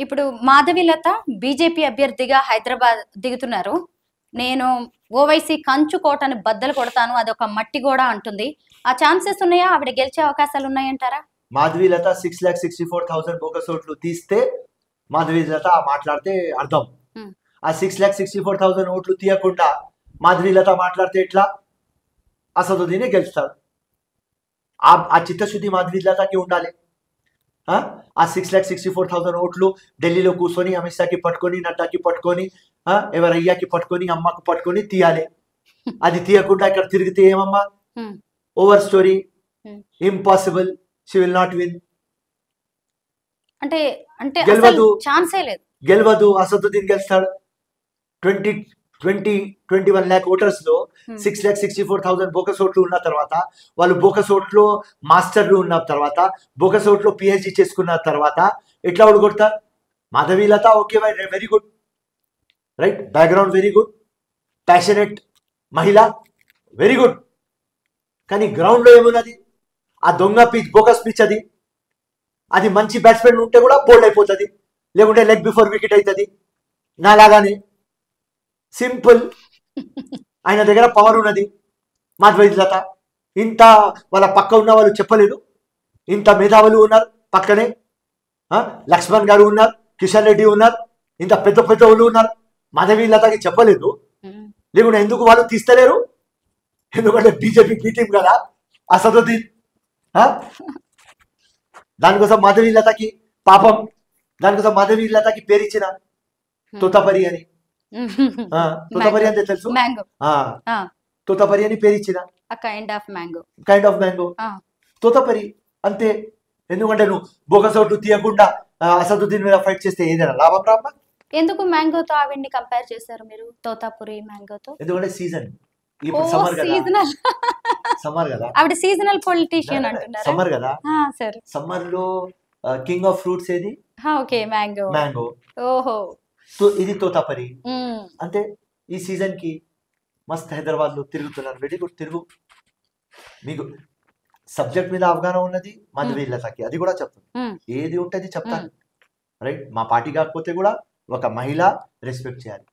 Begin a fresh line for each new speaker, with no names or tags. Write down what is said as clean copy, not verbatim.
ఇప్పుడు మాధవీలత బీజేపీ అభ్యర్థిగా హైదరాబాద్ దిగుతున్నారు. నేను ఓవైసీ కంచు కోటని బద్దలు కొడతాను, అదొక మట్టి గోడ అంటుంది. ఆ ఛాన్సెస్ ఉన్నాయా? ఆవిడ గెలిచే అవకాశాలు ఉన్నాయంటారా?
మాధవీలత 6,64,000 బోగస్ ఓట్లు తీస్తే మాధవీలత మాట్లాడితే అర్థం. ఆ 6,64,000 ఓట్లు తీయకుండా మాధవీలత మాట్లాడితే ఎట్లా? అసదుద్దీనే గెలుస్తాడు. ఆ చిత్తశుద్ధి మాధవీలతకి ఉండాలి. ఆ 6,64,000 ఓట్లు ఢిల్లీలో కూర్చొని అమిత్ షాకి పట్టుకొని, నడ్డాకి పట్టుకొని, ఎవరయ్యాకి పట్టుకొని, అమ్మకు పట్టుకొని తీయాలి. అది తీయకుండా ఇక్కడ తిరిగితే ఏమమ్మా? Over story, impossible, she will not win.
అంటే అంటే
గెలవదు,
ఛాన్సే లేదు.
గెలవదు. అసదుద్దీన్ గెలుస్తాడు. 21 lakh ఓటర్స్ లో 6,64,000 బోకస్ ఓట్లు ఉన్న తర్వాత, వాళ్ళు బోకస్ ఓట్లో మాస్టర్లు ఉన్న తర్వాత, బోకస్ ఓట్లో పిహెచ్డి చేసుకున్న తర్వాత ఎట్లా ఓడగొడతారు? Madhavilatha okay, very good, right, background very good, passionate మహిళ, వెరీ గుడ్. కానీ గ్రౌండ్లో ఏమున్నది? ఆ దొంగ పిచ్, బోకస్ పిచ్. అది మంచి బ్యాట్స్మెన్ ఉంటే కూడా బోల్డ్ అయిపోతుంది, లేకుంటే లెగ్ బిఫోర్ వికెట్ అవుతుంది. నాలాగానే సింపుల్. ఆయన దగ్గర పవర్ ఉన్నది. మాధవీలత ఇంత వాళ్ళ పక్క ఉన్న వాళ్ళు చెప్పలేదు, ఇంత మేధావులు ఉన్నారు పక్కనే. లక్ష్మణ్ గారు ఉన్నారు, కిషన్ రెడ్డి ఉన్నారు, ఇంత పెద్ద పెద్ద వాళ్ళు ఉన్నారు. మాధవీలతకి చెప్పలేదు, లేకుంటే ఎందుకు వాళ్ళు తీస్తలేరు? ఎందుకంటే బీజేపీ టీం కదా అసదుద్దీన్. దానికోసం మాధవీలతకి పాపం, దానికోసం మాధవీలతకి పేరు ఇచ్చిన తోతపరి అని. తోతపరి అంటే తెలుసు, తోతపరి అని పేరు ఇచ్చిన. కైండ్ ఆఫ్ మ్యాంగో తోతపరి అంతే. ఎందుకంటే నువ్వు బోగస్ ఓట్లు తీయకుండా అసదుద్దీన్ మీద ఫైట్ చేస్తే ఏదైనా లాభం రామ్మా?
ఎందుకు మ్యాంగోతో ఆవిడ్ని కంపేర్ చేశారు మీరు, తోతాపురి మ్యాంగోతో?
ఎందుకంటే సీజన్, ఇప్పుడు సమ్మర్ కదా,
ఆవిడ సీజనల్ పొలిటీషియన్ అంటున్నారు.
సమ్మర్ కదా, సమ్మర్ లో కింగ్ ఆఫ్ ఫ్రూట్స్ ఏది?
Okay, mango. ఓహో,
ఇది తోతాపరి అంటే. ఈ సీజన్ కి మస్త్ హైదరాబాద్ లో తిరుగుతున్నారు. వెరీ గుడ్, తిరుగు. మీకు సబ్జెక్ట్ మీద అవగాహన ఉన్నది మాధవీలతకి, అది కూడా చెప్తాను. ఏది ఉంటుంది చెప్తాను, రైట్. మా పార్టీ కాకపోతే కూడా ఒక మహిళ రెస్పెక్ట్ చేయాలి.